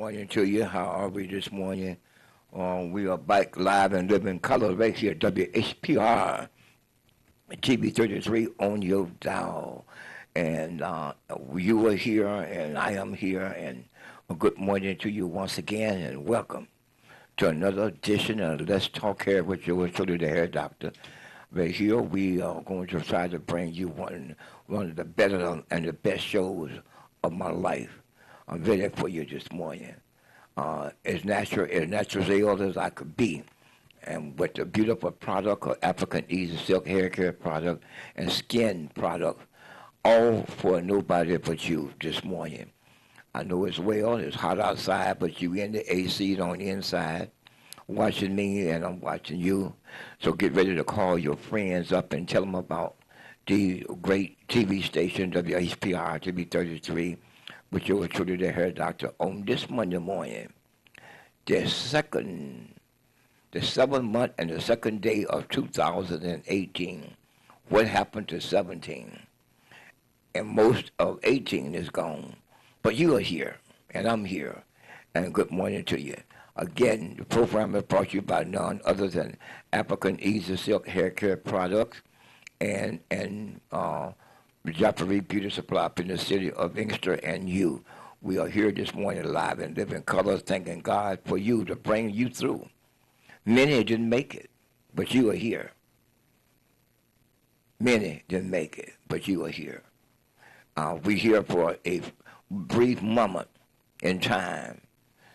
morning to you. How are we this morning? We are back live and living color right here, WHPR, TV 33 on your dial. And you are here, and I am here, and a good morning to you once again, and welcome to another edition of Let's Talk Hair with yours truly, the hair doctor. Right here, we are going to try to bring you one of the better and the best shows of my life. I'm ready for you this morning. As natural as I could be, and with the beautiful product of African Easy Silk Hair Care product and skin product, all for nobody but you this morning. I know it's hot outside, but you in the AC on the inside, watching me and I'm watching you. So get ready to call your friends up and tell them about the great TV station, WHPR TV 33, with yours truly, the hair doctor, on this Monday morning, the 7th month and the second day of 2018. What happened to 17? And most of 18 is gone. But you are here, and I'm here, and good morning to you. Again, the program is brought to you by none other than African Easy Silk Hair Care Products and Joffrey Beauty Supply up in the city of Inkster and you. We are here this morning live and living color, thanking God for you to bring you through. Many didn't make it, but you are here. Many didn't make it, but you are here. We're here for a brief moment in time.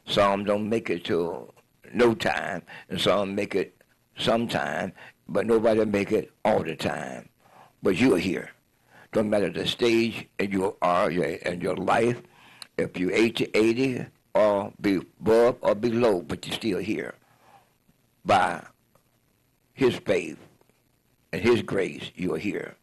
Some don't make it to no time, and some make it sometime, but nobody make it all the time. But you are here. Don't matter the stage and you are in your life, if you're 80 or be above or below, but you're still here by His faith and His grace. You are here.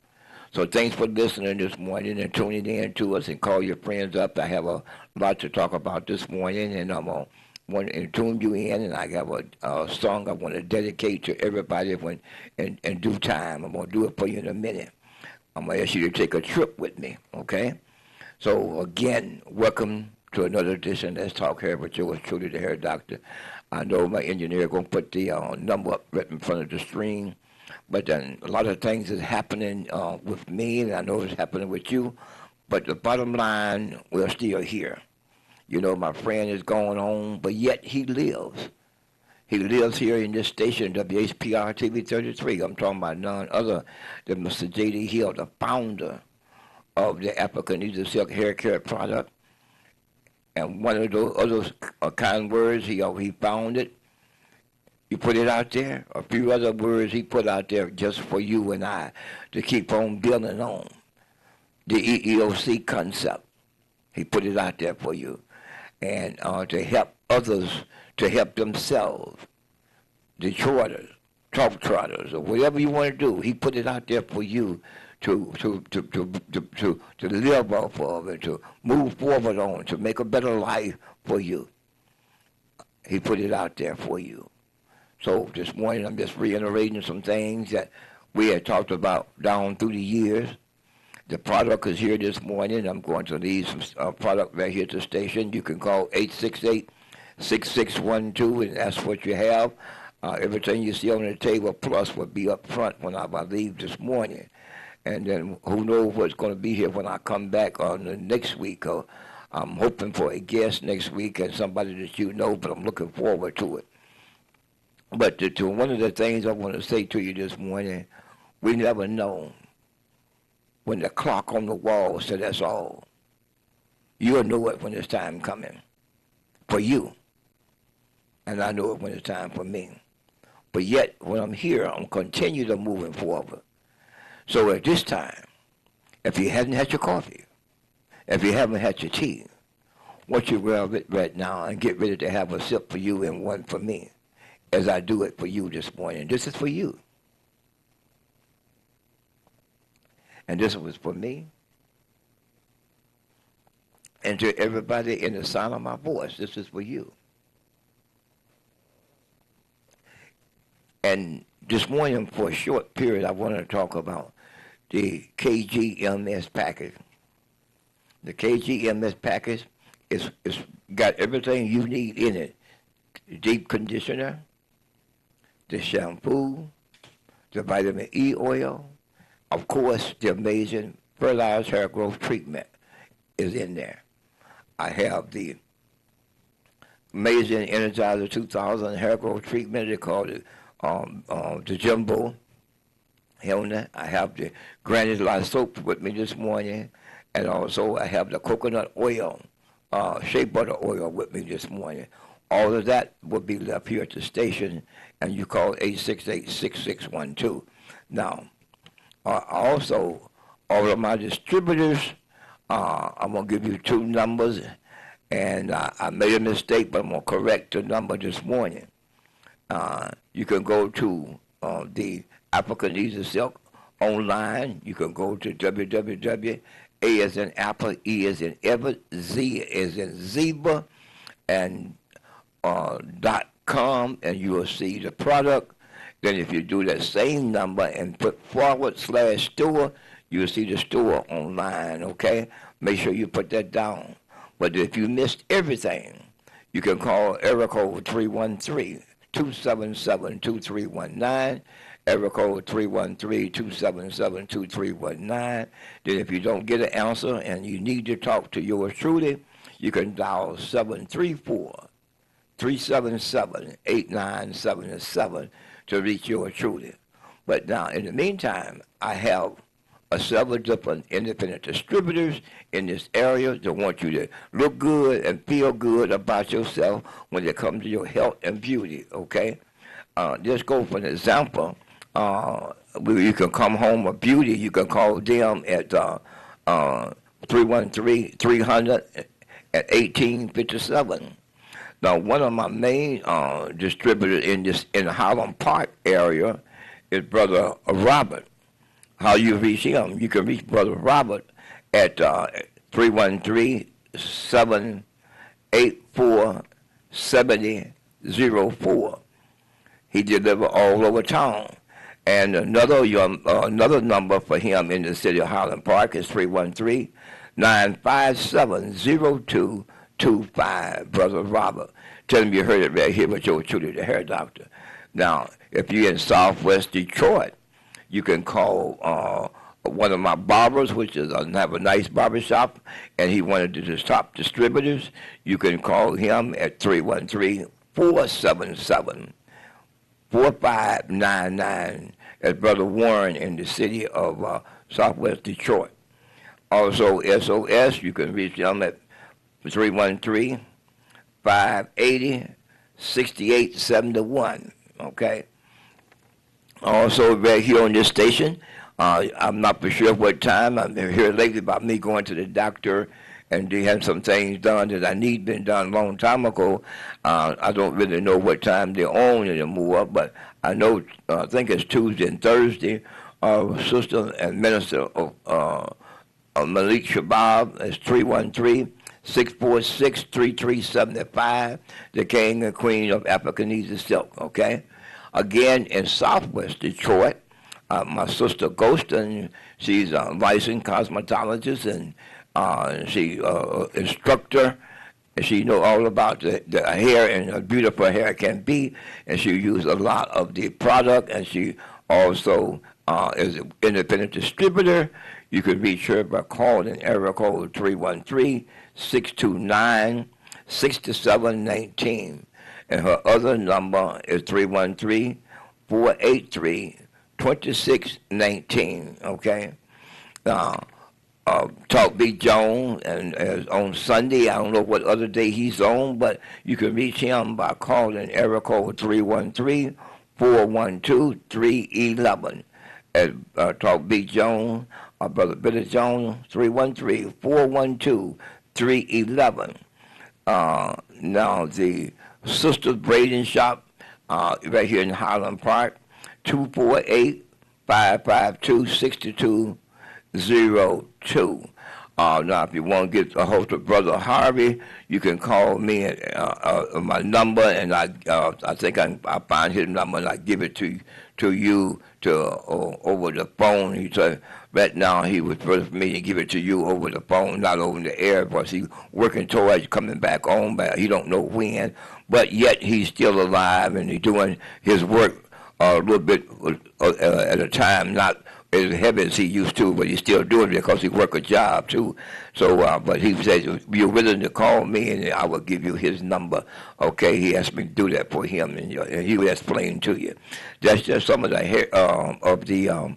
So thanks for listening this morning and tuning in to us, and call your friends up. I have a lot to talk about this morning, and I'm going to tune you in, and I have a song I want to dedicate to everybody in due time. I'm going to do it for you in a minute. I'm going to ask you to take a trip with me, okay? So, again, welcome to another edition. Let's Talk Hair with yours truly, the hair doctor. I know my engineer going to put the number up right in front of the screen. But then a lot of things is happening with me, and I know it's happening with you. But the bottom line, we're still here. You know, my friend is going on, but yet he lives. He lives here in this station, WHPR TV 33. I'm talking about none other than Mr. J.D. Hill, the founder of the African Easy Silk Hair Care product. And one of those other kind words, he found it. He put it out there. A few other words he put out there just for you and I to keep on building on. The EEOC concept. He put it out there for you. And to help others, to help themselves. Detroiters, talk trotters, or whatever you want to do. He put it out there for you to live off of and to move forward on, to make a better life for you. He put it out there for you. So this morning I'm just reiterating some things that we had talked about down through the years. The product is here this morning. I'm going to leave some product right here at the station. You can call 868-6612 and ask what you have. Everything you see on the table plus will be up front when I leave this morning. And then who knows what's going to be here when I come back on the next week. I'm hoping for a guest next week and somebody that you know, but I'm looking forward to it. But to one of the things I want to say to you this morning, we never know when the clock on the wall said that's all. You'll know it when it's time coming for you. And I know it when it's time for me. But yet, when I'm here, I'm continue to moving forward. So at this time, if you haven't had your coffee, if you haven't had your tea, what you grab it right now and get ready to have a sip for you and one for me, as I do it for you this morning. This is for you. And this was for me. And to everybody in the sound of my voice, this is for you. And this morning, for a short period, I want to talk about the KGMS package. The KGMS package It's got everything you need in it. Deep conditioner, the shampoo, the vitamin E oil, of course, the amazing fertilized hair growth treatment is in there. I have the amazing Energizer 2000 hair growth treatment. They call it the Jumbo Helmet. I have the Granny Lot soap with me this morning, and also I have the coconut oil, shea butter oil with me this morning. All of that will be left here at the station, and you call 868-6612. Now, also, all of my distributors, I'm going to give you two numbers, and I made a mistake, but I'm going to correct the number this morning. You can go to the African Easy Silk online. You can go to www. A as in Apple, E as in Ever, Z as in Zebra, and .com, and you will see the product. Then if you do that same number and put /store, you'll see the store online, okay? Make sure you put that down. But if you missed everything, you can call area code 313-277-2319, area code 313-277-2319. Then if you don't get an answer and you need to talk to yours truly, you can dial 734-377-8977 to reach yours truly. But now, in the meantime, I have several different independent distributors in this area that want you to look good and feel good about yourself when it comes to your health and beauty, okay? Just go for an example. You can come home with beauty. You can call them at 313-300-1857. Now, one of my main distributors in the Highland Park area is Brother Robert. How you reach him? You can reach Brother Robert at 313-784-7004. He delivers all over town. And another number for him in the city of Highland Park is 313-957-0225, Brother Robert. Tell him you heard it right here with your truly, the hair doctor. Now, if you're in Southwest Detroit, you can call one of my barbers, which is have a nice barber shop, and he wanted to the top distributors. You can call him at 313-477-4599 at Brother Warren in the city of Southwest Detroit. Also, SOS, you can reach them at 313-580-6871, okay? Also, right here on this station, I'm not for sure what time. I've been here lately about me going to the doctor and they had some things done that I need been done a long time ago. I don't really know what time they're on anymore, but I know, I think it's Tuesday and Thursday. Sister and Minister Malik Shabab is 313-646-3375, the King and Queen of African Easy Silk, okay? Again, in Southwest Detroit, my sister Ghostin, she's a licensed cosmetologist and she instructor, and she know all about the hair and how beautiful hair can be, and she uses a lot of the product, and she also is an independent distributor. You can reach her by calling area code 313-629-6719. And her other number is 313-483-2619, okay? Talk Big Jones, and on Sunday, I don't know what other day he's on, but you can reach him by calling area code 313-412-311. Talk Big Jones, Brother Billy Jones, 313-412-311. Now, the Sisters Braiding Shop, right here in Highland Park, 248-552-6202. Now, if you want to get a hold of Brother Harvey, you can call me at my number, and I think I'll find his number and I give it to you over the phone. He's a Right now, he would prefer for me to give it to you over the phone, not over the air, because he's working towards coming back home, but he don't know when. But yet, he's still alive, and he's doing his work a little bit at a time, not as heavy as he used to, but he's still doing it because he work a job, too. So, but he says, if you're willing to call me, and I will give you his number. Okay, he asked me to do that for him, and he will explain to you. That's just some of the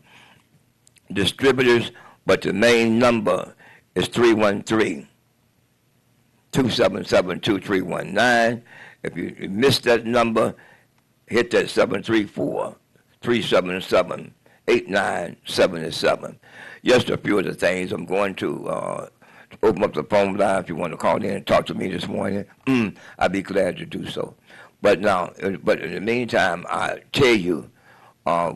distributors, but the main number is 313-277-2319. If you miss that number, hit that 734-377-8977. Just a few of the things. I'm going to open up the phone line if you want to call in and talk to me this morning. I'd be glad to do so. But in the meantime, I tell you,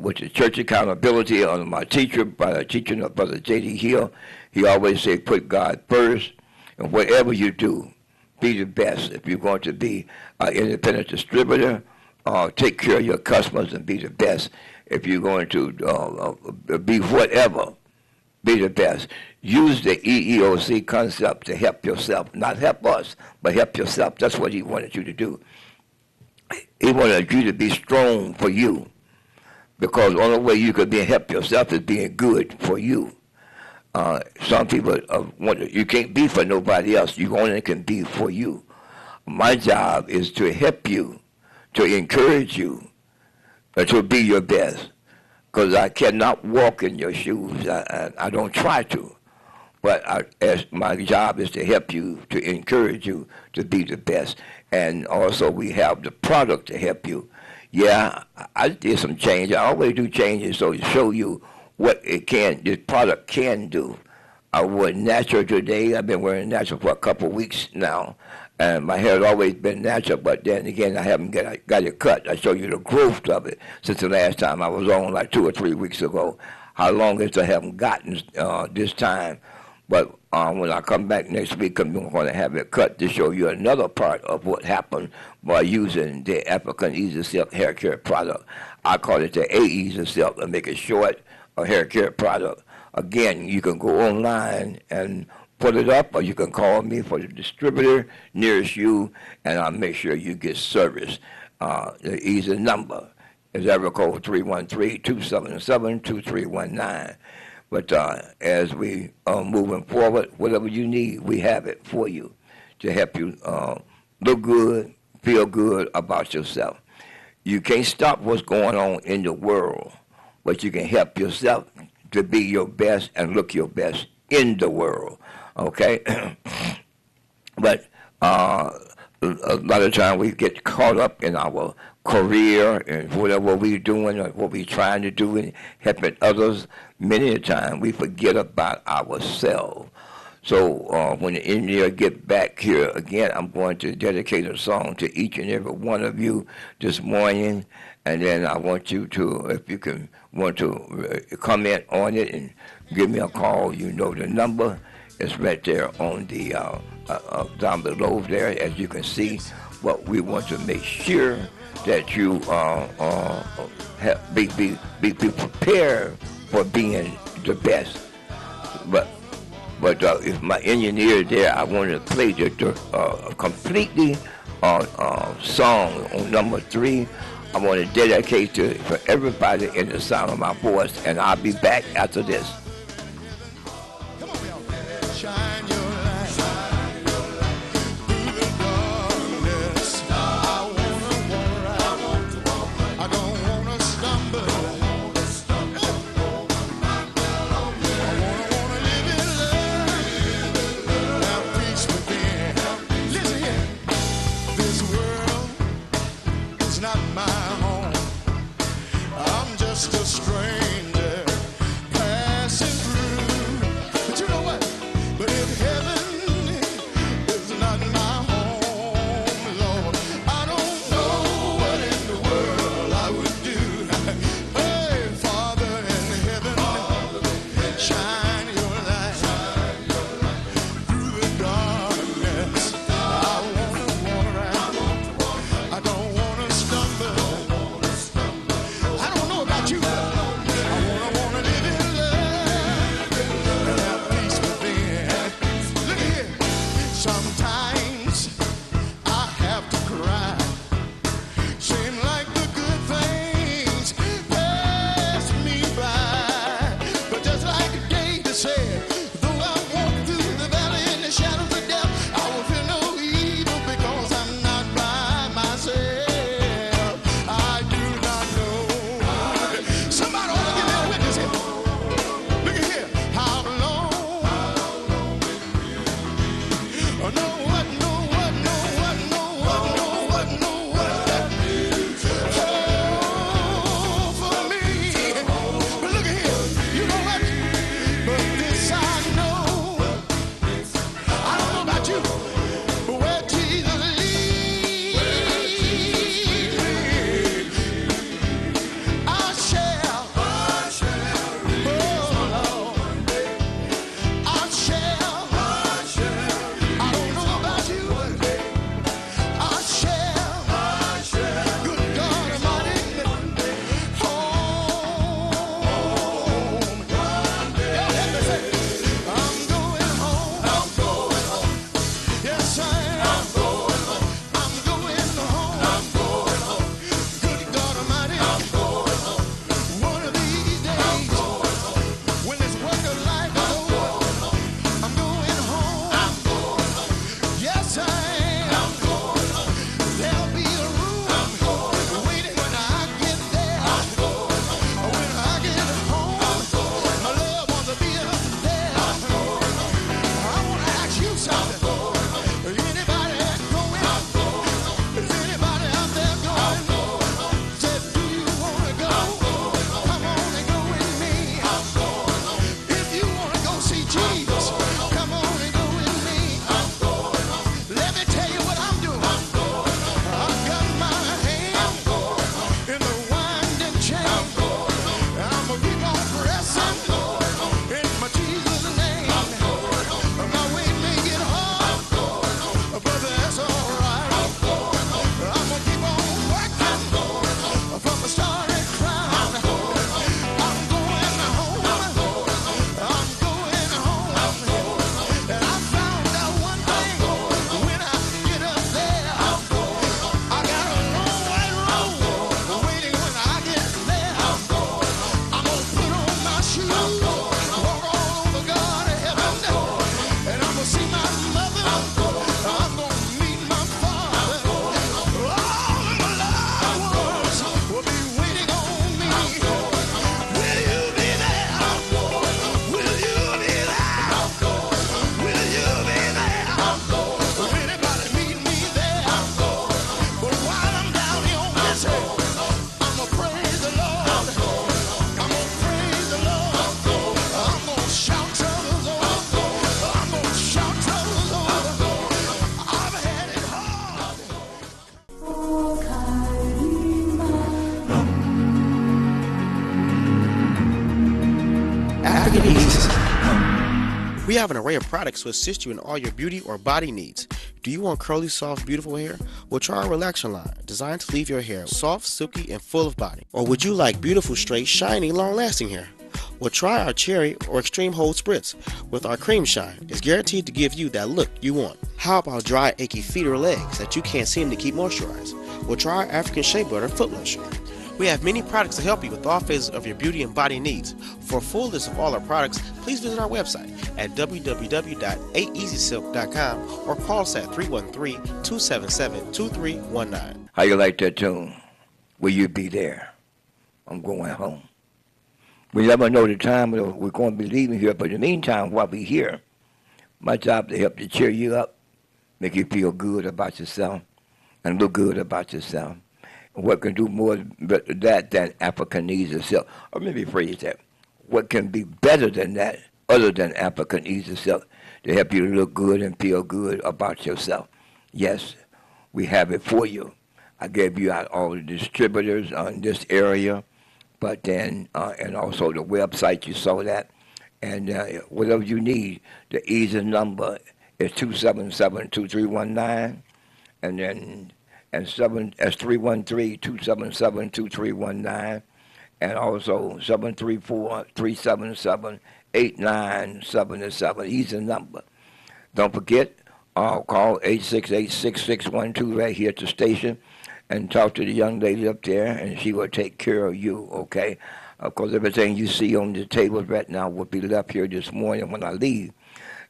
with the church accountability under my teacher, by the teaching of Brother J.D. Hill, he always said, put God first, and whatever you do, be the best. If you're going to be an independent distributor, take care of your customers and be the best. If you're going to be whatever, be the best. Use the EEOC concept to help yourself, not help us, but help yourself. That's what he wanted you to do. He wanted you to be strong for you, because the only way you could help yourself is being good for you. Some people you can't be for nobody else. You only can be for you. My job is to help you, to encourage you, to be your best, because I cannot walk in your shoes. I don't try to, but my job is to help you, to encourage you to be the best. And also we have the product to help you. Yeah, I did some change. I always do changes so to show you what this product can do. I wore natural today. I've been wearing natural for a couple of weeks now. And my hair has always been natural, but then again, I haven't got it cut. I show you the growth of it since the last time I was on, like 2 or 3 weeks ago. How long is I haven't gotten this time. But when I come back next week, I'm going to have it cut to show you another part of what happened by using the African Easy Silk hair care product. I call it the A-Easy Silk and make it short, a hair care product. Again, you can go online and put it up, or you can call me for the distributor nearest you, and I'll make sure you get service. The easy number is area code 313-277-2319. But as we are moving forward, whatever you need, we have it for you to help you look good, feel good about yourself. You can't stop what's going on in the world, but you can help yourself to be your best and look your best in the world, okay? But a lot of times we get caught up in our career and whatever we're doing or what we're trying to do and helping others. Many a time we forget about ourselves. So when the engineer get back here again, I'm going to dedicate a song to each and every one of you this morning, and then I want you to, if you want to comment on it and give me a call. You know the number is right there on the down below there, as you can see. But we want to make sure that you be prepared for being the best. But if my engineer there, I want to play the completely song on number 3. I want to dedicate to for everybody in the sound of my voice, and I'll be back after this. Come on, y'all. Shine your light through the darkness. I wanna walk right. I don't wanna stumble. Not my home. I'm just a stranger passing We have an array of products to assist you in all your beauty or body needs. Do you want curly, soft, beautiful hair? Well, try our Relaxer line, designed to leave your hair soft, silky, and full of body. Or would you like beautiful, straight, shiny, long-lasting hair? Well, try our Cherry or Extreme Hold Spritz with our Cream Shine. It's guaranteed to give you that look you want. How about dry, achy feet or legs that you can't seem to keep moisturized? Well, try our African Shea Butter Foot Lotion. We have many products to help you with all phases of your beauty and body needs. For a full list of all our products, please visit our website at www.aeasysilk.com or call us at 313-277-2319. How you like that tune? Will you be there? I'm going home. We never know the time we're going to be leaving here, but in the meantime, while we're here, my job to help to cheer you up, make you feel good about yourself, and look good about yourself. What can do more that than African Easy Silk? Or maybe phrase that. What can be better than that, other than African Easy Silk, to help you look good and feel good about yourself? Yes, we have it for you. I gave you out all the distributors in this area, but then, and also the website, you saw that. And whatever you need, the easy number is 277-2319, and then that's 313-277-2319, and also 734-377-8977. Easy number. Don't forget, call 868-6612 right here at the station and talk to the young lady up there, and she will take care of you, okay? Of course, everything you see on the table right now will be left here this morning when I leave.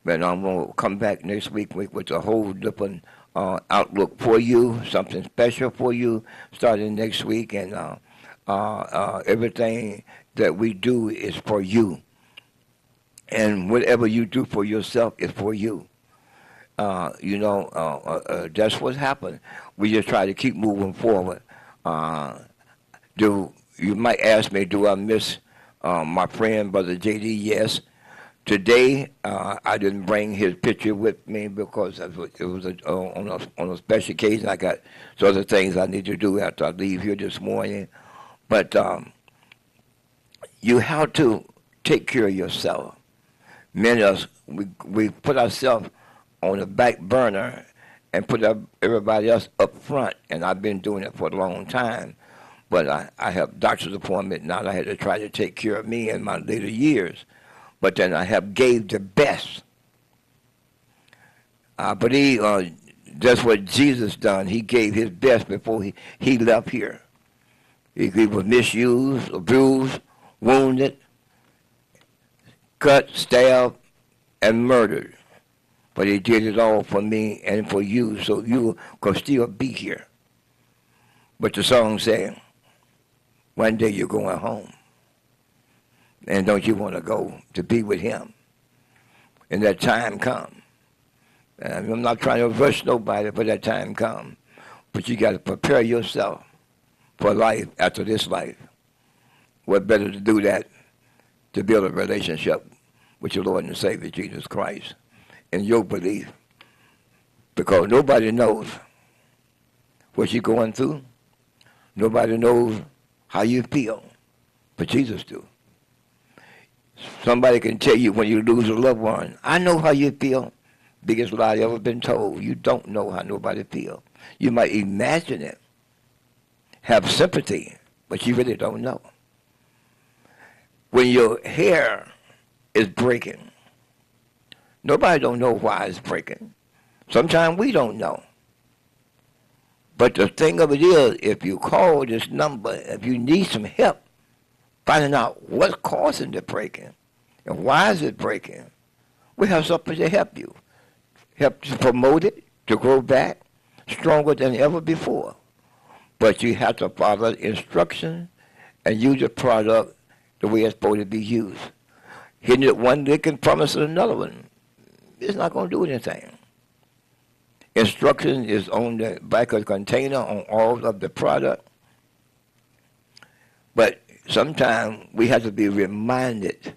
But I'm going to come back next week with a whole different outlook for you, something special for you starting next week. And everything that we do is for you. And whatever you do for yourself is for you. That's what happened. We just try to keep moving forward. You might ask me, do I miss my friend, Brother J.D.? Yes. Today, I didn't bring his picture with me because it was on a special occasion. I got some other things I need to do after I leave here this morning. But you have to take care of yourself. Many of us, we put ourselves on the back burner and put everybody else up front, and I've been doing it for a long time. But I have doctor's appointment now. I had to try to take care of me in my later years. But then I have gave the best. I believe that's what Jesus done. He gave his best before he left here. He was misused, abused, wounded, cut, stabbed, and murdered. But he did it all for me and for you, so you could still be here. But the song said, one day you're going home. And don't you want to go to be with him? And that time come. And I'm not trying to rush nobody, but that time come. But you got to prepare yourself for life after this life. What better to do that to build a relationship with your Lord and Savior, Jesus Christ, in your belief. Because nobody knows what you're going through. Nobody knows how you feel, but Jesus do. Somebody can tell you when you lose a loved one, I know how you feel. Biggest lie ever been told. You don't know how nobody feel. You might imagine it, have sympathy, but you really don't know. When your hair is breaking, nobody don't know why it's breaking. Sometimes we don't know. But the thing of it is, if you call this number, if you need some help, finding out what's causing the breaking and why is it breaking, we have something to help you. Help to promote it, to grow back stronger than ever before. But you have to follow the instructions and use the product the way it's supposed to be used. Hitting it one lick and promising another one, it's not going to do anything. Instruction is on the back of the container on all of the product. But sometimes we have to be reminded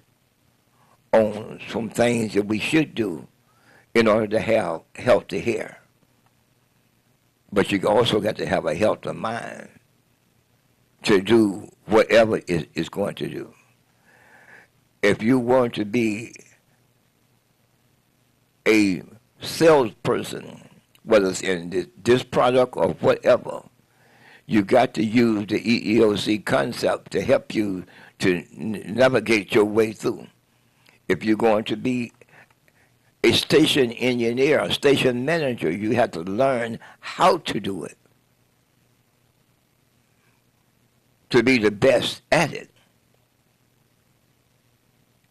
on some things that we should do in order to have healthy hair. But you also got to have a healthy mind to do whatever is going to do. If you want to be a salesperson, whether it's in this product or whatever, you got to use the EEOC concept to help you to navigate your way through. If you're going to be a station engineer, a station manager, you have to learn how to do it to be the best at it.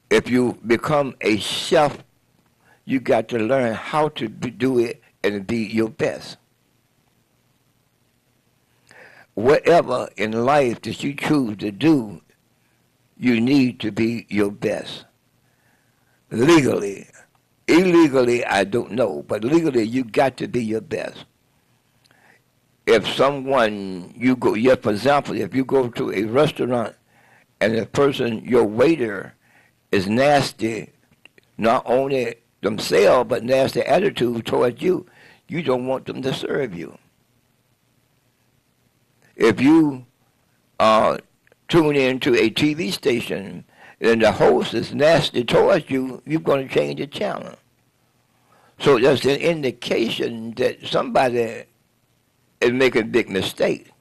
If you become a chef, you got to learn how to do it and be your best. Whatever in life that you choose to do, you need to be your best. Legally. Illegally, I don't know, but legally, you got to be your best. If someone, for example, if you go to a restaurant and the person, your waiter, is nasty, not only themselves, but nasty attitude towards you, you don't want them to serve you. If you tune into a TV station and the host is nasty towards you, you're going to change the channel. So that's an indication that somebody is making a big mistake.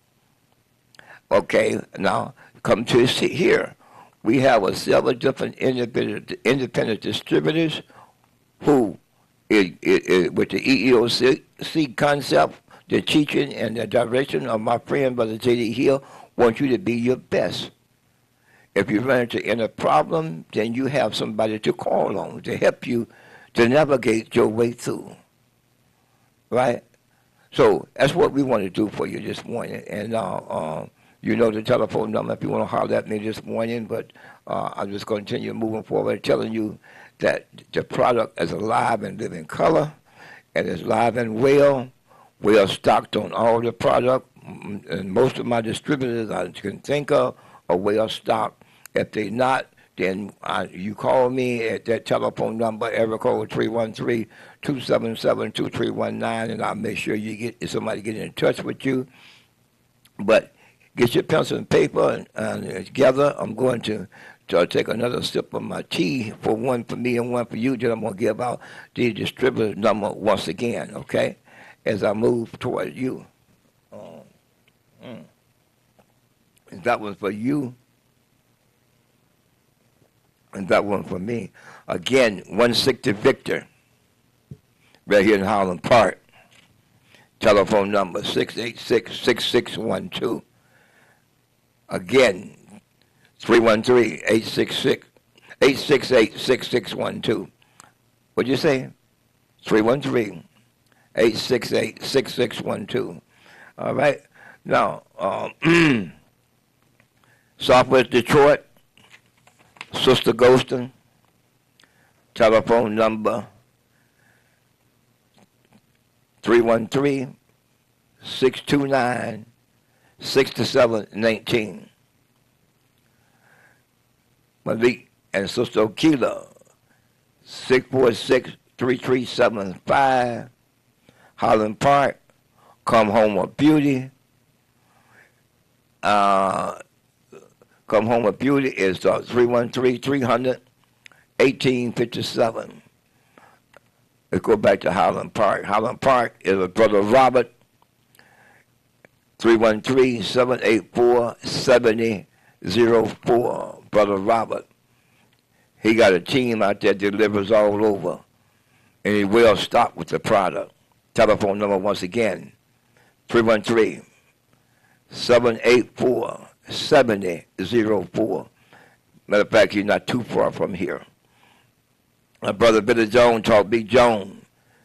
Okay, now come to here. We have several different independent distributors who, with the EEOC concept, the teaching and the direction of my friend, Brother J.D. Hill, want you to be your best. If you run into a problem, then you have somebody to call on to help you to navigate your way through. Right? So that's what we want to do for you this morning. And you know the telephone number if you want to holler at me this morning, but I'm just going to continue moving forward, telling you that the product is alive and living color, and it's live and well stocked on all the product, and most of my distributors I can think of are well stocked. If they're not, then you call me at that telephone number, area code 313-277-2319, and I'll make sure somebody get in touch with you. But get your pencil and paper and together. I'm going to take another sip of my tea, one for me and one for you. Then I'm going to give out the distributor number once again, okay, as I move toward you. That was for you, and that one for me. Again, 160 Victor, right here in Highland Park. Telephone number 686-6612. Again, 313-868-6612. What'd you say? 313-868-6612. All right. Now, Southwest Detroit, Sister Ghoston, telephone number 313-629-6719. Malik and Sister Okila, 646-3375, Highland Park, Come Home with Beauty. Come Home with Beauty is 313-300-1857. Let's go back to Highland Park. Highland Park is a Brother Robert, 313-784-7004. Brother Robert. He got a team out there that delivers all over, and he well stocked with the product. Telephone number once again, 313-784-7004. Matter of fact, he's not too far from here. My brother Billy Jones talk Big Jones,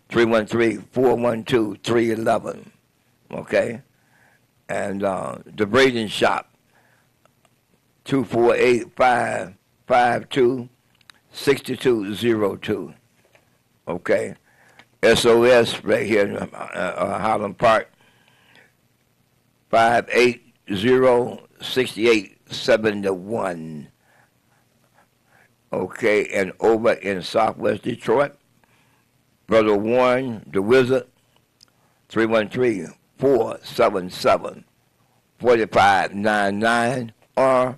313-412-311. Okay? And the Braden Shop, 248-552-6202. Okay? SOS right here in Highland Park, 580-6871. Okay, and over in Southwest Detroit, Brother Warren, the Wizard, 313-477-4599 or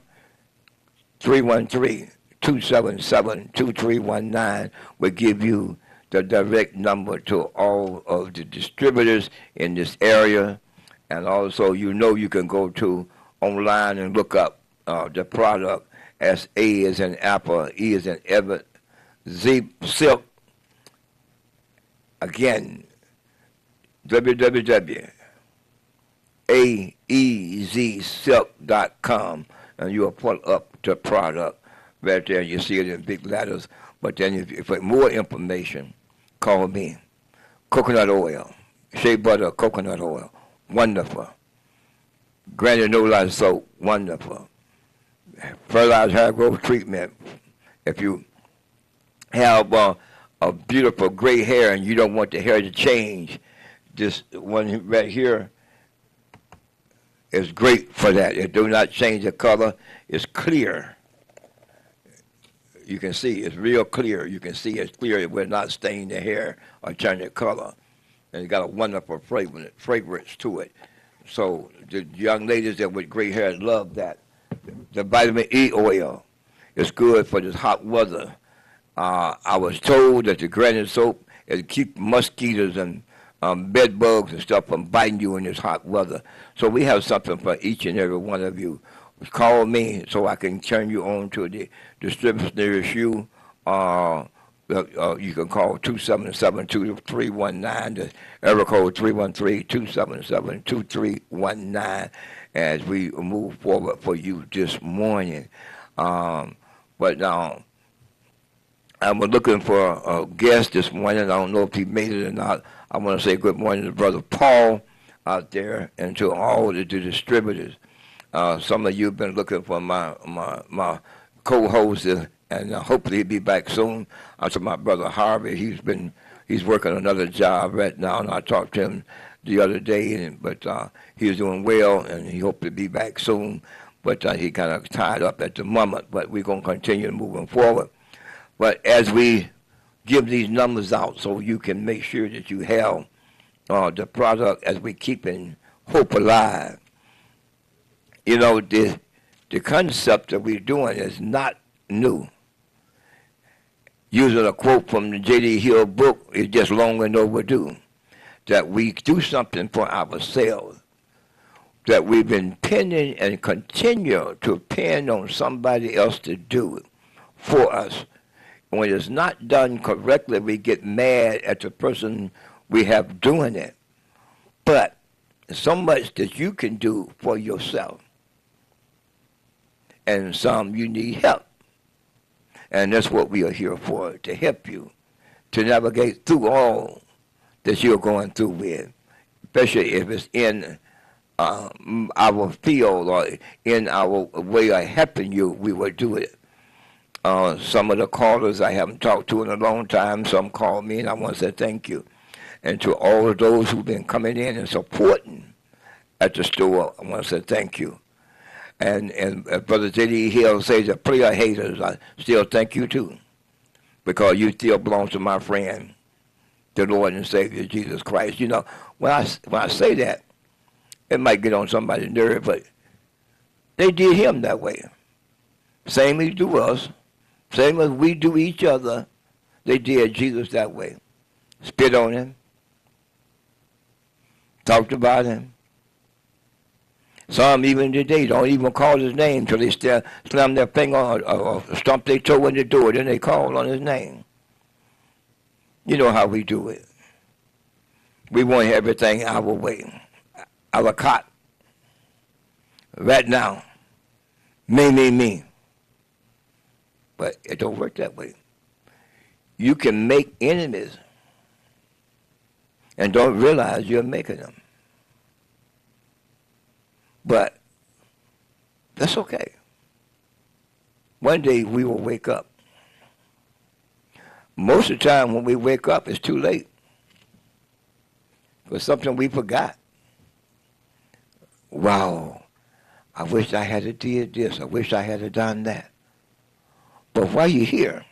313-277-2319 will give you the direct number to all of the distributors in this area. And also, you can go to online and look up the product as A is in Apple, E is in Evan, Z Silk. Again, www.aezsilk.com, and you'll pull up the product right there. You see it in big letters. But then if you for more information, call me. Coconut oil, shea butter, coconut oil, wonderful. Granular soap, wonderful. Fertilized hair growth treatment. If you have a beautiful gray hair and you don't want the hair to change, this one right here is great for that. It do not change the color. It's clear. You can see it's real clear. You can see it's clear. It will not stain the hair or change the color. And it's got a wonderful fragrance to it. So the young ladies that with gray hair love that. The vitamin E oil is good for this hot weather. I was told that the granite soap is keep mosquitoes and bed bugs and stuff from biting you in this hot weather. So we have something for each and every one of you. Call me so I can turn you on to the distributors nearest you. You can call 277-2319, the area code 313-277-2319 as we move forward for you this morning. But now, I was looking for a guest this morning. I don't know if he made it or not. I want to say good morning to Brother Paul out there and to all the distributors. Some of you have been looking for my co-host, and hopefully he'll be back soon. To my brother Harvey, he's working another job right now, and I talked to him the other day, but he's doing well, and he hopes to be back soon. But he kind of tied up at the moment, but we're going to continue moving forward. But as we give these numbers out so you can make sure that you have the product as we keeping hope alive. You know, the concept that we're doing is not new. Using a quote from the J.D. Hill book is just long and overdue. That we do something for ourselves. That we've been pending and continue to depend on somebody else to do it for us. When it's not done correctly, we get mad at the person we have doing it. But so much that you can do for yourself. And some you need help. And that's what we are here for, to help you, to navigate through all that you're going through with, especially if it's in our field or in our way of helping you, we will do it. Some of the callers I haven't talked to in a long time, some call me, and I want to say thank you. And to all of those who've been coming in and supporting at the store, I want to say thank you. And Brother J.D. Hill says the prayer haters, I still thank you too, because you still belong to my friend, the Lord and Savior Jesus Christ. You know, when I say that, it might get on somebody's nerve, but they did him that way. Same as do us, same as we do each other, they did Jesus that way. Spit on him, talked about him. Some even today don't even call his name till they slam their finger or stomp their toe in the door, then they call on his name. You know how we do it. We want everything our way, a la carte. Right now, me. But it don't work that way. You can make enemies and don't realize you're making them. But that's okay. One day we will wake up. Most of the time when we wake up, it's too late. For something we forgot. Wow, I wish I had did this. I wish I had done that. But while you're here,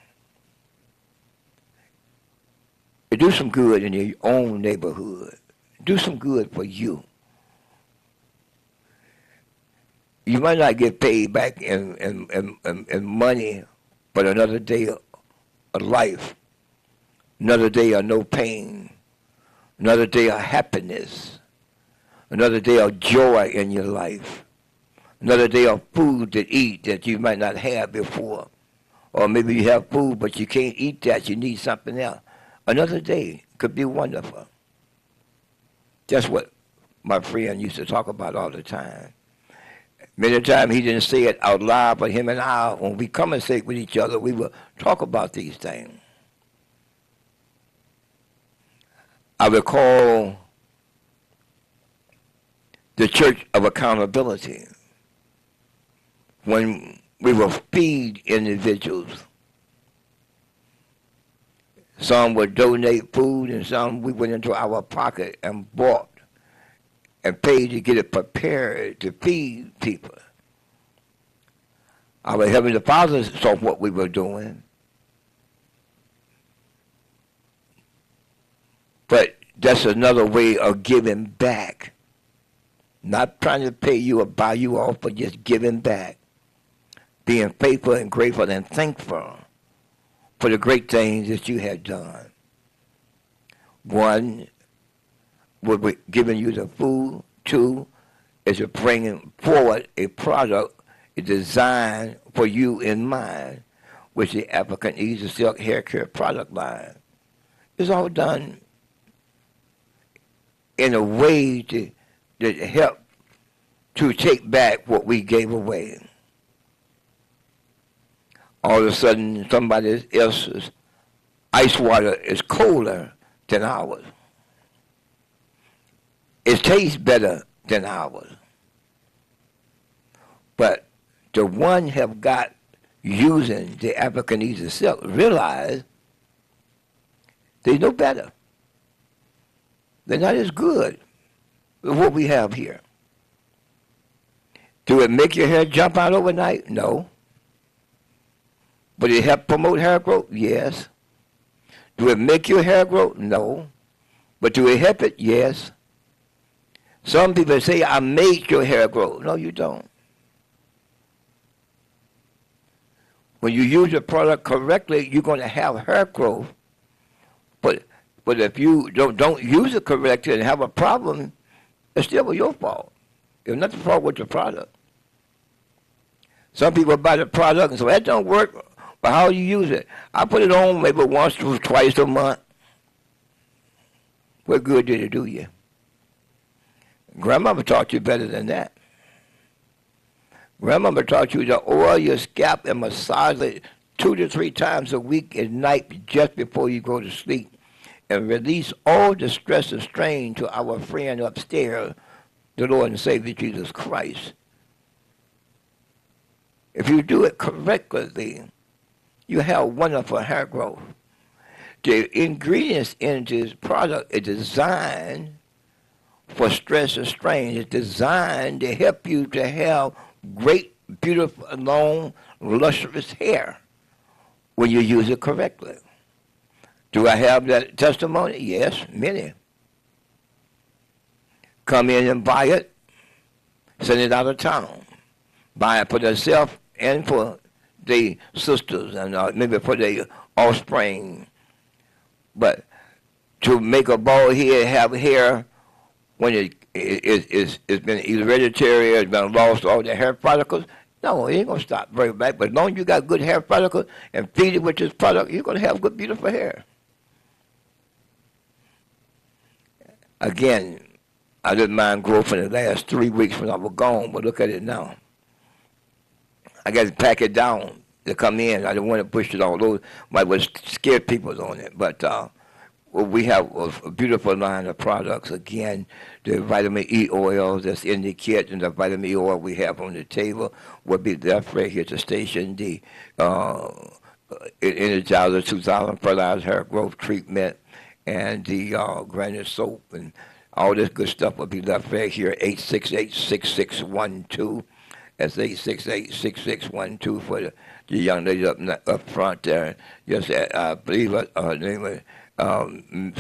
you do some good in your own neighborhood. Do some good for you. You might not get paid back in money, but another day of life. Another day of no pain. Another day of happiness. Another day of joy in your life. Another day of food to eat that you might not have before. Or maybe you have food, but you can't eat that. You need something else. Another day could be wonderful. That's what my friend used to talk about all the time. Many times he didn't say it out loud, but him and I, when we conversate with each other, we will talk about these things. I recall the Church of Accountability when we will feed individuals. Some would donate food, and some we went into our pocket and bought and paid to get it prepared to feed people. Our Heavenly Father saw what we were doing. But that's another way of giving back. Not trying to pay you or buy you off, but just giving back. Being faithful and grateful and thankful for the great things that you have done. One, we're giving you the food. Two, is bringing forward a product designed for you in mind, which is the African Easy Silk Hair Care product line. It's all done in a way to help to take back what we gave away. All of a sudden, somebody else's ice water is colder than ours. It tastes better than ours. But the one have got using the African Easy Silk realize they know better. They're not as good with what we have here. Do it make your hair jump out overnight? No. But it help promote hair growth? Yes. Do it make your hair grow? No. But do it help it? Yes. Some people say, I made your hair grow. No, you don't. When you use the product correctly, you're going to have hair growth. But if you don't use it correctly and have a problem, it's still your fault. It's not the fault with the product. Some people buy the product and say, that don't work. But how you use it? I put it on maybe once or twice a month. What good did it do you? Grandmama taught you better than that. Grandmama taught you to oil your scalp and massage it 2 to 3 times a week at night just before you go to sleep, and release all the stress and strain to our friend upstairs, the Lord and Savior Jesus Christ. If you do it correctly, you have wonderful hair growth. The ingredients in this product is designed for stress and strain. It's designed to help you to have great, beautiful, long, lustrous hair when you use it correctly. Do I have that testimony? Yes, many. Come in and buy it, send it out of town. Buy it for themselves and for the sisters and maybe for the offspring. But to make a bald head have hair when it's been hereditary, it's been lost all the hair follicles, no, it ain't going to stop very bad. But as long as you got good hair follicles and feed it with this product, you're going to have good, beautiful hair. Again, I didn't mind growth in the last 3 weeks when I was gone, but look at it now. I got to pack it down to come in. I didn't want to push it all over. Might was scared people on it, but we have a beautiful line of products. Again, the vitamin E oil that's in the kit and the vitamin E oil we have on the table will be left right here at the station. The Energizer 2000 fertilized hair growth treatment and the granite soap and all this good stuff will be left right here, 868-6612. That's 868-6612 for the young lady up front there. Yes, I believe her name was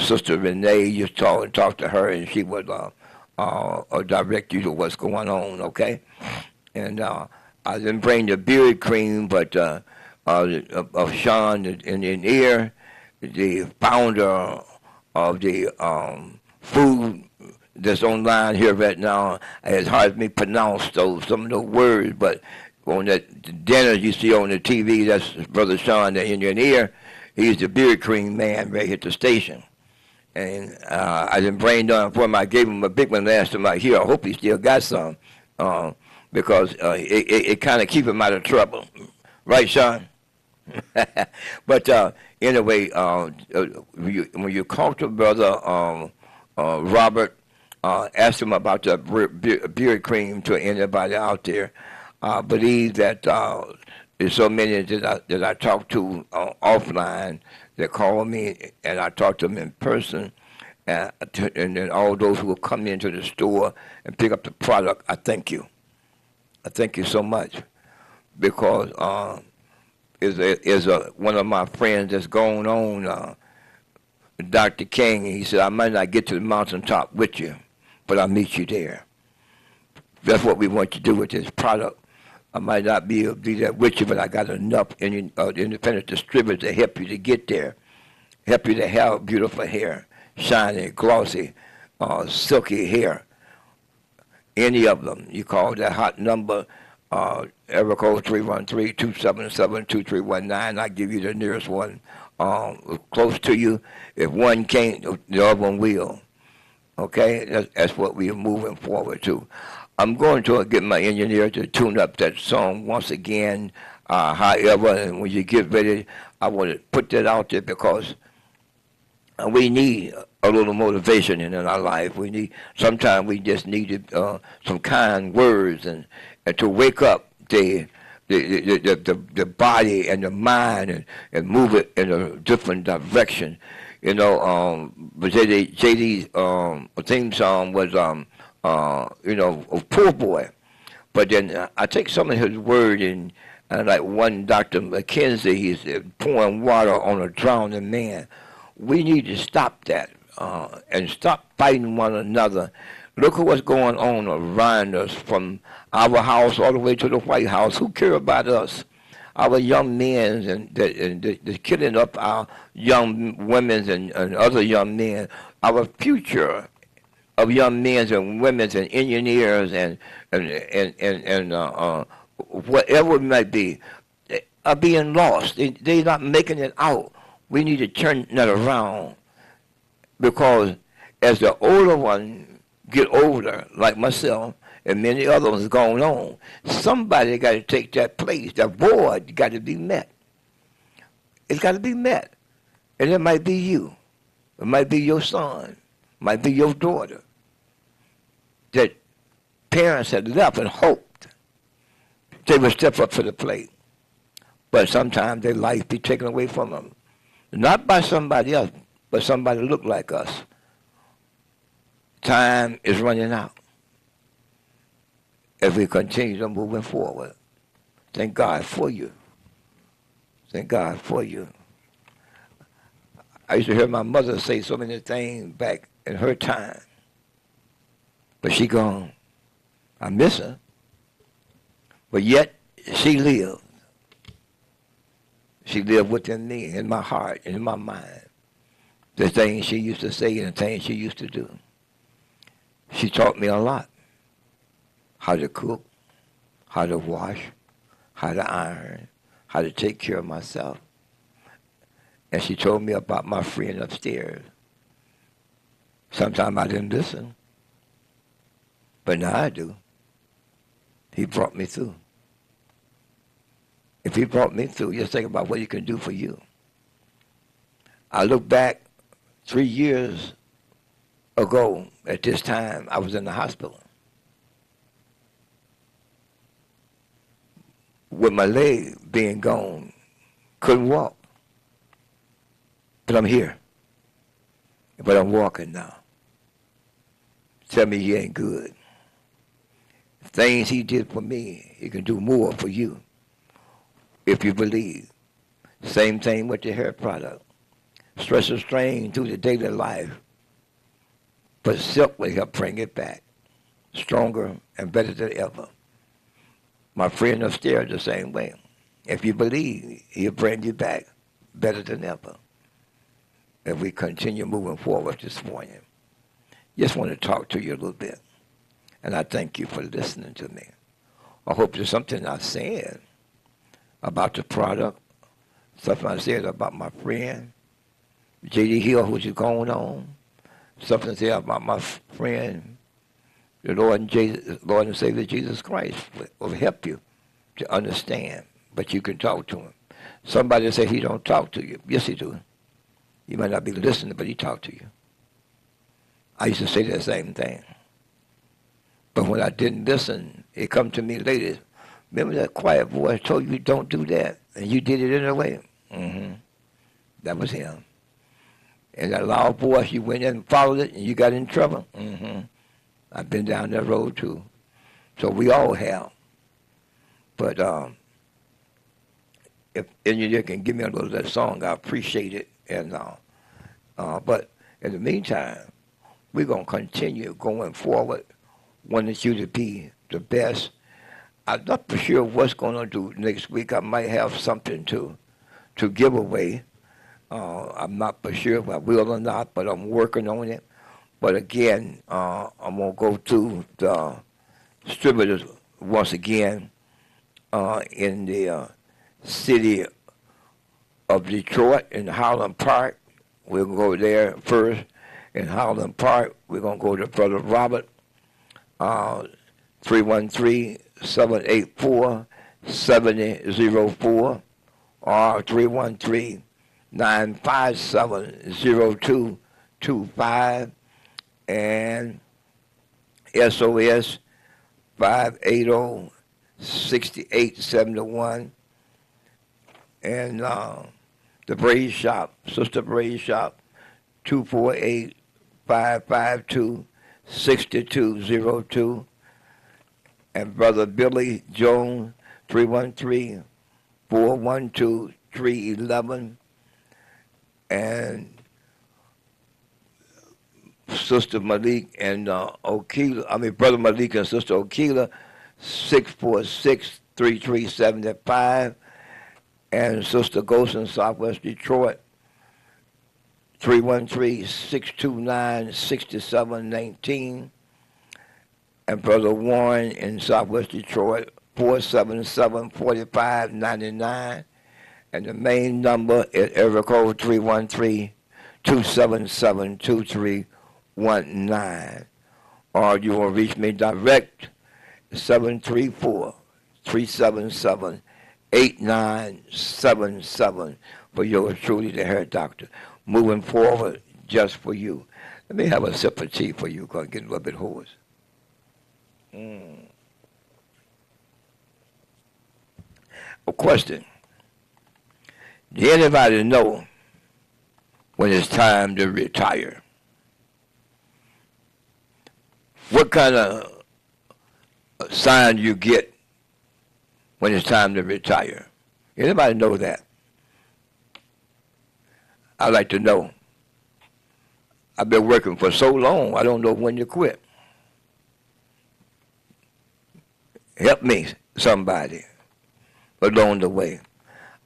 Sister Renee. You talk to her, and she would direct you to what's going on, okay? And I didn't bring the beard cream, but of Sean in ear, the founder of the food that's online here right now. It's hard for me to pronounce some of those words, but on that dinner you see on the TV, that's Brother Sean, the engineer. He's the beard cream man right here at the station. And I didn't brain down for him. I gave him a big one last time I here. I hope he still got some because it kind of keep him out of trouble. Right, Sean? But anyway, when you talk to Brother Robert, ask him about the beard cream to anybody out there. I believe that there's so many that I talk to offline that call me, and I talk to them in person. And then all those who will come into the store and pick up the product, I thank you. I thank you so much because one of my friends that's going on, Dr. King. He said, I might not get to the mountaintop with you, but I'll meet you there. That's what we want to do with this product. I might not be able to be there with you, but I got enough independent distributors to help you to get there, help you to have beautiful hair, shiny, glossy, silky hair. Any of them. You call that hot number, area code 313-277-2319. I'll give you the nearest one close to you. If one can't, the other one will. Okay? That's what we are moving forward to. I'm going to get my engineer to tune up that song once again. However, and when you get ready, I want to put that out there because we need a little motivation in our life. Sometimes we just need some kind words and to wake up the body and the mind and move it in a different direction. But JD's theme song was a poor boy. But then I take some of his word and like one Dr. McKenzie, he's pouring water on a drowning man. We need to stop that and stop fighting one another. Look at what's going on around us from our house all the way to the White House. Who care about us? Our young men and the killing up our young women and other young men. Our future of young men and women and engineers and whatever it might be are being lost. They're not making it out. We need to turn that around because as the older one get older, like myself and many others going on, somebody got to take that place. That void got to be met. It's got to be met. And it might be you. It might be your son. It might be your daughter. That parents had left and hoped they would step up to the plate. But sometimes their life be taken away from them. Not by somebody else, but somebody look like us. Time is running out. If we continue to moving forward, thank God for you. Thank God for you. I used to hear my mother say so many things back in her time. But she gone. I miss her. But yet, she lived. She lived within me, in my heart, and in my mind. The things she used to say and the things she used to do. She taught me a lot. How to cook, how to wash, how to iron, how to take care of myself. And she told me about my friend upstairs. Sometimes I didn't listen. But now I do. He brought me through. If he brought me through, just think about what he can do for you. I look back 3 years ago at this time, I was in the hospital. With my leg being gone, couldn't walk. But I'm here. But I'm walking now. Tell me he ain't good. Things he did for me, he can do more for you if you believe. Same thing with the hair product. Stress and strain through the daily life. But silk will help bring it back. Stronger and better than ever. My friend upstairs the same way. If you believe, he'll bring you back better than ever. if we continue moving forward this morning. Just want to talk to you a little bit. And I thank you for listening to me. I hope there's something I said about the product, something I said about my friend, J.D. Hill, who's going on, something I said about my friend, the Lord and Savior Jesus Christ will help you to understand, but you can talk to him. Somebody say he don't talk to you. Yes, he do. You might not be listening, but he talk to you. I used to say the same thing. But when I didn't listen, it come to me later. Remember that quiet voice told you don't do that, and you did it anyway? Mm-hmm. That was him. And that loud voice, you went in and followed it, and you got in trouble? Mm-hmm. I've been down that road, too. So we all have. But if any of you can give me a little of that song, I appreciate it. And but in the meantime, we're going to continue going forward, wanting you to be the best. I'm not for sure what's going to do next week. I might have something to give away. I'm not for sure if I will or not, but I'm working on it. But again, I'm going to go to the distributors once again in the city of Detroit in Highland Park. We'll go there first. In Highland Park, we're going to go to Brother Robert, 313-784-7004 or 313-957-0225 and SOS 580-6871 and the Braid Shop, Sister Braid Shop, 248-552-6202 and Brother Billy Jones, 313-412-311 and Sister Malik and Brother Malik and Sister Okila, 646-3375 and Sister Ghost in Southwest Detroit, 313-629-6719 and Brother Warren in Southwest Detroit, 477-4599 and the main number is area code 313-277-2319 or you will reach me direct 734-377-8977 for yours truly, the hair doctor. Moving forward just for you. Let me have a sip of tea for you because I'm getting a little bit hoarse. A question. Do anybody know when it's time to retire? What kind of sign you get when it's time to retire? Anybody know that? I'd like to know. I've been working for so long, I don't know when to quit. Help me, somebody, along the way.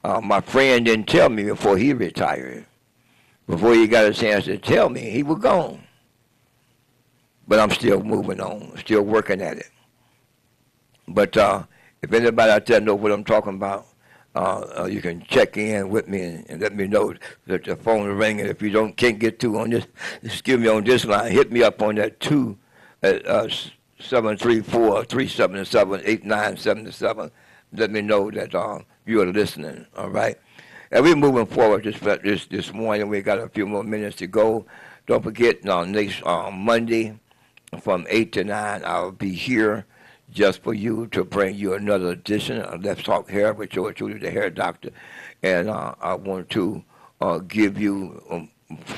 My friend didn't tell me before he retired. Before he got a chance to tell me, he was gone. But I'm still moving on, still working at it. But if anybody out there know what I'm talking about, you can check in with me and let me know that the phone is ringing. If you can't get through on this, excuse me, on this line, hit me up on that 734-377-8977. Let me know that you are listening, all right? And we're moving forward this morning. We got a few more minutes to go. Don't forget, next Monday from 8 to 9, I'll be here just for you to bring you another edition of Let's Talk Hair with yours truly, the hair doctor. And I want to give you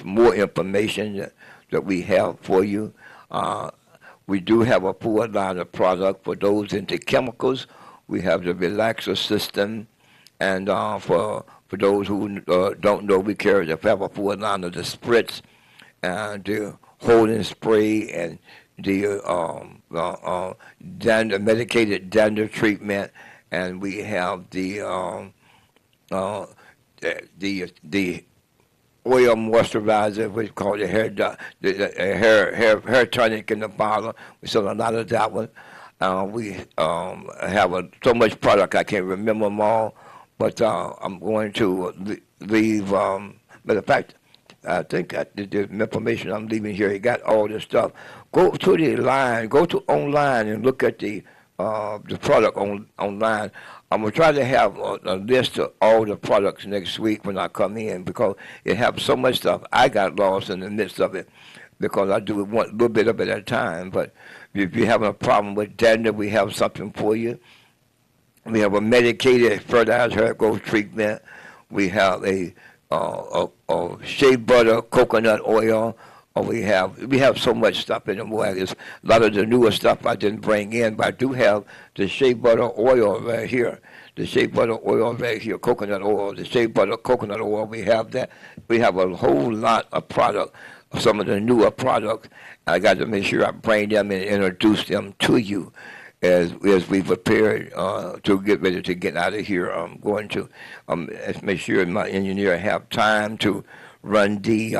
more information that we have for you. We do have a full line of product for those into chemicals. We have the relaxer system. And for those who don't know, we have a full line of the spritz and the holding spray and the medicated dandruff treatment, and we have the oil moisturizer, which is called the hair tonic in the bottle. We sell a lot of that one. We have so much product I can't remember them all, but I'm going to leave. Matter of fact, I think that the information I'm leaving here, you got all this stuff. Go to the line, go to online and look at the product online. I'm gonna try to have a list of all the products next week when I come in because it has so much stuff. I got lost in the midst of it because I do it one little bit of it at a time. But if you're having a problem with dander, we have something for you. We have a medicated fertilized hair growth treatment. We have a shea butter, coconut oil. We have so much stuff in the market. A lot of the newer stuff I didn't bring in, but I do have the shea butter oil right here. The shea butter oil right here, coconut oil, the shea butter coconut oil. We have that. We have a whole lot of product, some of the newer products. I got to make sure I bring them and introduce them to you as we prepare to get ready to get out of here. I'm going to make sure my engineer have time to run the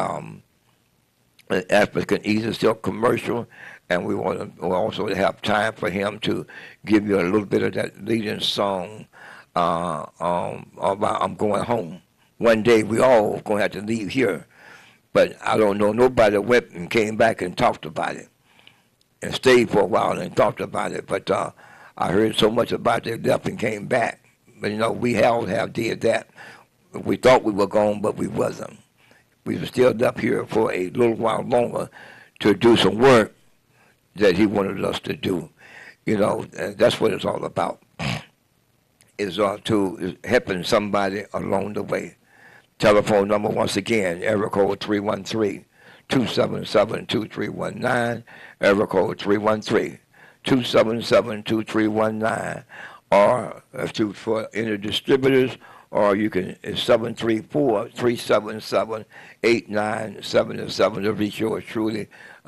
African Easy Silk commercial, and we want to also have time for him to give you a little bit of that leading song about I'm going home. One day we all going to have to leave here, but I don't know nobody that went and came back and talked about it and stayed for a while and talked about it. But I heard so much about it, left and came back. But we all have did that. We thought we were gone, but we wasn't. We were still up here for a little while longer to do some work that he wanted us to do. And that's what it's all about. It's to helping somebody along the way. Telephone number, once again, area code 313-277-2319, area code 313-277-2319, or for any distributors, or you can, it's 734-377-8977 to reach yours truly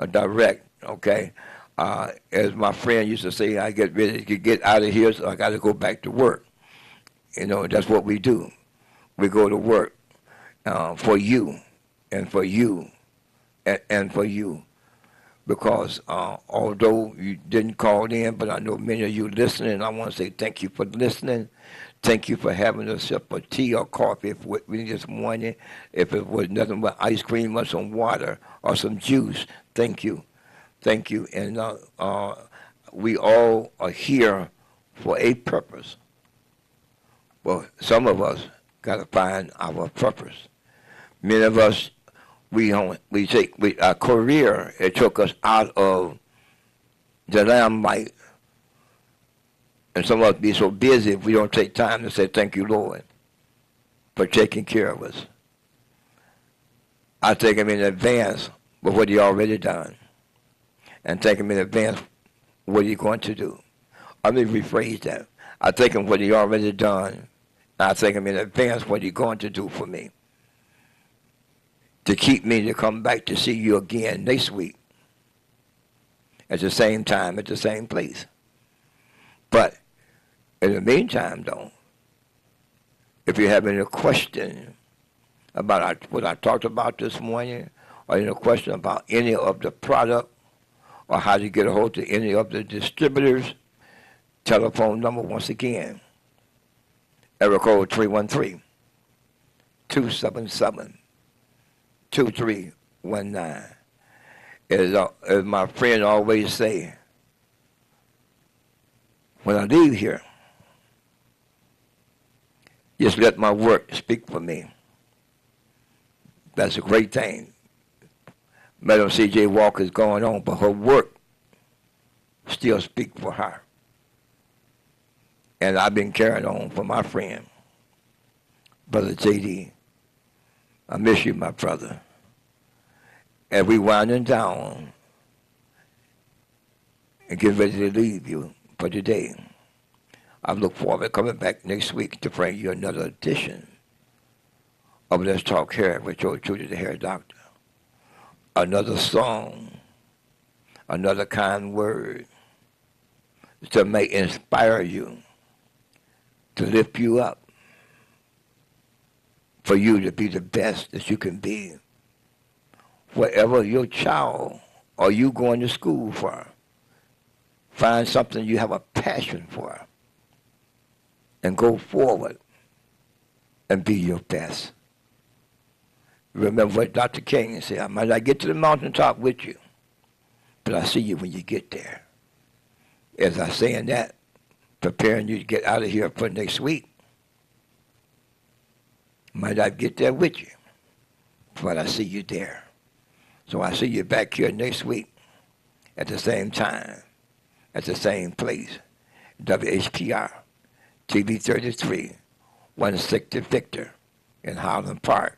direct, okay? As my friend used to say, I get ready to get out of here, so I got to go back to work. That's what we do. We go to work for you and for you and for you. Because although you didn't call in, but I know many of you listening, I want to say thank you for listening. Thank you for having a sip of tea or coffee with me this morning. If it was nothing but ice cream or some water or some juice, thank you. Thank you. And we all are here for a purpose. Well, some of us got to find our purpose. Many of us, our career, it took us out of the limelight. And some of us be so busy if we don't take time to say, thank you, Lord, for taking care of us. I take him in advance with what he already done. And take him in advance what he's going to do. Let me rephrase that. I take him what he already done. And I take him in advance what he's going to do for me. To keep me to come back to see you again next week. At the same time, at the same place. But in the meantime, though, if you have any question about what I talked about this morning, or any question about any of the product, or how to get a hold of any of the distributors, telephone number once again, area code 313-277-2319. As my friend always say, when I leave here, just let my work speak for me. That's a great thing. Madam C.J. Walker's going on, but her work still speaks for her. And I've been carrying on for my friend, Brother J.D. I miss you, my brother. And we winding down and get ready to leave you for today. I look forward to coming back next week to bring you another edition of Let's Talk Hair with Joe Trudy, the Hair Doctor. Another song, another kind word to may inspire you, to lift you up, for you to be the best that you can be. Whatever your child or you going to school for, find something you have a passion for and go forward and be your best. Remember what Dr. King said, I might not get to the mountaintop with you, but I see you when you get there. As I saying that, preparing you to get out of here for next week, might not get there with you, but I see you there. So I see you back here next week at the same time, at the same place, WHPR, TV 33, 160 Victor in Highland Park.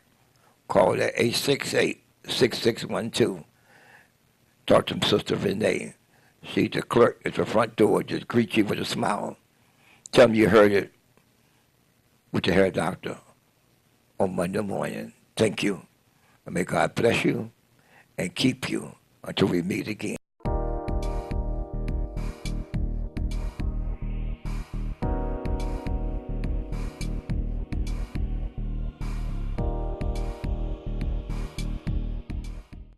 Call at 868-6612. Talk to Sister Renee. She's the clerk at the front door. Just greet you with a smile. Tell me you heard it with the hair doctor on Monday morning. Thank you. And may God bless you and keep you until we meet again.